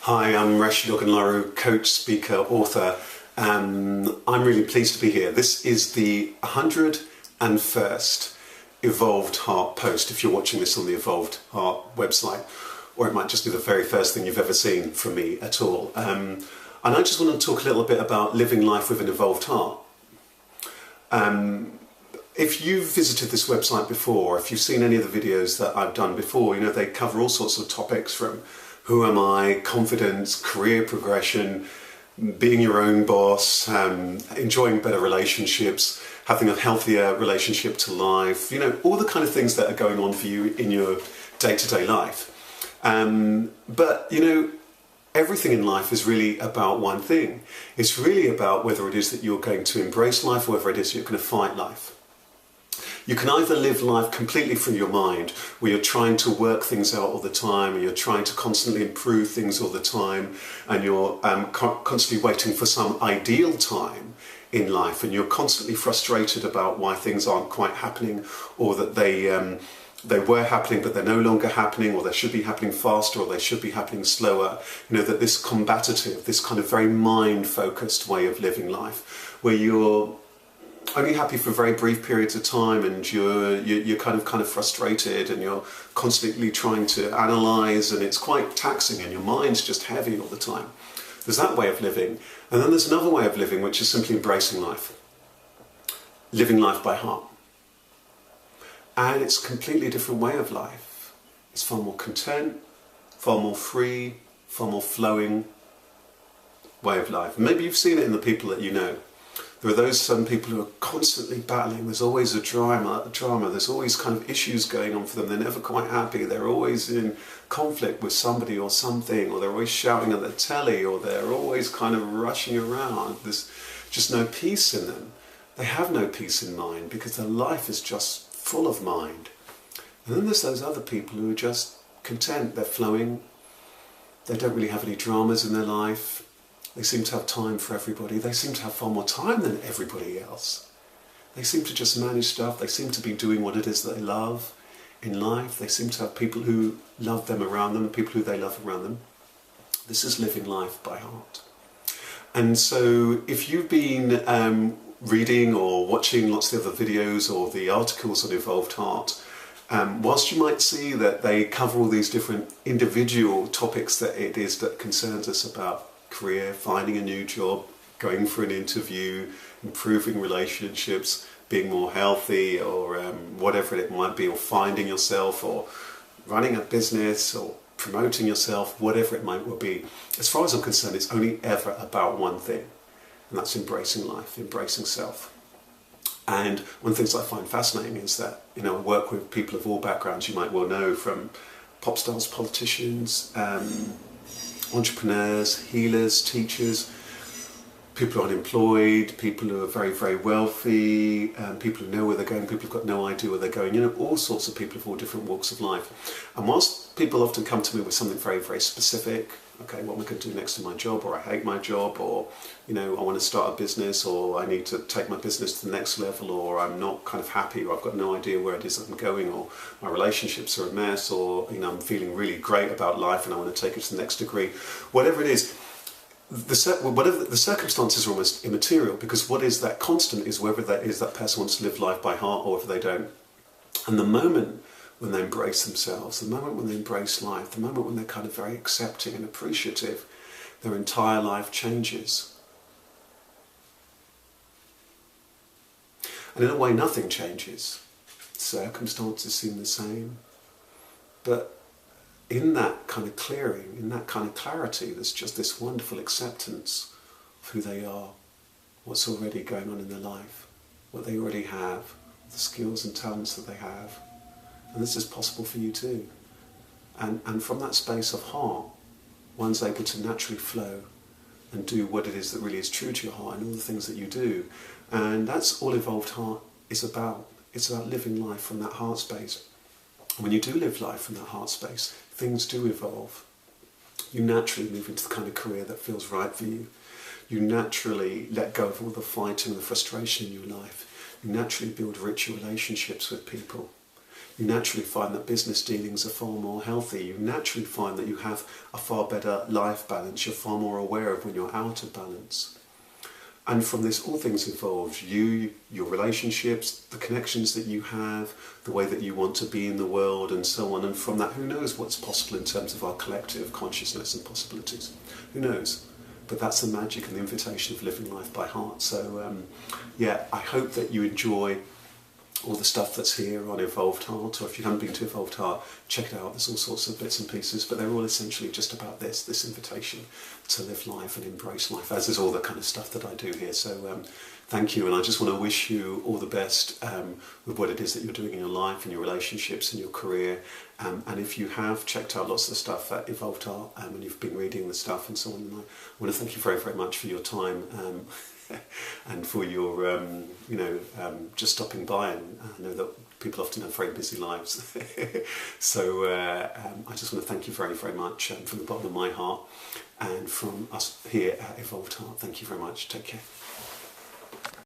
Hi, I'm Rasheed Ogunlaru, coach, speaker, author, and I'm really pleased to be here. This is the 101st Evolved Heart post, if you're watching this on the Evolved Heart website, or it might just be the very first thing you've ever seen from me at all. And I just want to talk a little bit about living life with an evolved heart. If you've visited this website before, if you've seen any of the videos that I've done before, you know, they cover all sorts of topics from who am I, confidence, career progression, being your own boss, enjoying better relationships, having a healthier relationship to life, you know, all the kind of things that are going on for you in your day-to-day life. But, you know, everything in life is really about one thing. It's really about whether it is that you're going to embrace life or whether it is you're going to fight life. You can either live life completely through your mind, where you're trying to work things out all the time, and you're trying to constantly improve things all the time, and you're constantly waiting for some ideal time in life, and you're constantly frustrated about why things aren't quite happening, or that they were happening but they're no longer happening, or they should be happening faster, or they should be happening slower. You know, that this combative, this kind of very mind-focused way of living life, where you're only happy for very brief periods of time, and you're kind of frustrated, and you're constantly trying to analyse, and it's quite taxing, and your mind's just heavy all the time. There's that way of living, and then there's another way of living, which is simply embracing life, living life by heart. And it's a completely different way of life. It's far more content, far more free, far more flowing way of life. And maybe you've seen it in the people that you know. There are some people who are constantly battling. There's always a drama. There's always kind of issues going on for them. They're never quite happy. They're always in conflict with somebody or something, or they're always shouting at the telly, or they're always kind of rushing around. There's just no peace in them. They have no peace in mind because their life is just full of mind. And then there's those other people who are just content. They're flowing. They don't really have any dramas in their life. They seem to have time for everybody. They seem to have far more time than everybody else. They seem to just manage stuff. They seem to be doing what it is that they love in life. They seem to have people who love them around them, people who they love around them. This is living life by heart. And so if you've been reading or watching lots of the other videos or the articles on Evolved Heart, whilst you might see that they cover all these different individual topics that it is that concerns us about career, finding a new job, going for an interview, improving relationships, being more healthy, or whatever it might be, or finding yourself, or running a business, or promoting yourself, whatever it might well be. As far as I'm concerned, it's only ever about one thing, and that's embracing life, embracing self. And one of the things I find fascinating is that, you know, I work with people of all backgrounds. You might well know, from pop stars, politicians, entrepreneurs, healers, teachers, people who are unemployed, people who are very, very wealthy, people who know where they're going, people who've got no idea where they're going, you know, all sorts of people of all different walks of life. And whilst people often come to me with something very, very specific, okay, what am I going to do next in my job, or I hate my job, or, you know, I want to start a business, or I need to take my business to the next level, or I'm not kind of happy, or I've got no idea where it is that I'm going, or my relationships are a mess, or, you know, I'm feeling really great about life and I want to take it to the next degree. Whatever it is, the circumstances are almost immaterial, because what is that constant is whether that is that person wants to live life by heart or if they don't. And the moment when they embrace themselves, the moment when they embrace life, the moment when they're kind of very accepting and appreciative, their entire life changes. And in a way, nothing changes. Circumstances seem the same. But in that kind of clearing, in that kind of clarity, there's just this wonderful acceptance of who they are, what's already going on in their life, what they already have, the skills and talents that they have. And this is possible for you too. And from that space of heart, one's able to naturally flow and do what it is that really is true to your heart and all the things that you do. And that's all Evolved Heart is about. It's about living life from that heart space. And when you do live life from that heart space, things do evolve. You naturally move into the kind of career that feels right for you. You naturally let go of all the fighting and the frustration in your life. You naturally build richer relationships with people. You naturally find that business dealings are far more healthy. You naturally find that you have a far better life balance. You're far more aware of when you're out of balance. And from this, all things involved, you, your relationships, the connections that you have, the way that you want to be in the world, and so on. And from that, who knows what's possible in terms of our collective consciousness and possibilities? Who knows? But that's the magic and the invitation of living life by heart. So, yeah, I hope that you enjoy all the stuff that's here on Evolved Heart, or if you haven't been to Evolved Heart, check it out. There's all sorts of bits and pieces, but they're all essentially just about this invitation to live life and embrace life, as is all the kind of stuff that I do here. So thank you, and I just want to wish you all the best with what it is that you're doing in your life, in your relationships, in your career. And if you have checked out lots of the stuff at Evolved Heart, and you've been reading the stuff and so on, I want to thank you very, very much for your time. And for your, just stopping by. And I know that people often have very busy lives. So I just want to thank you very, very much from the bottom of my heart, and from us here at Evolved Heart. Thank you very much. Take care.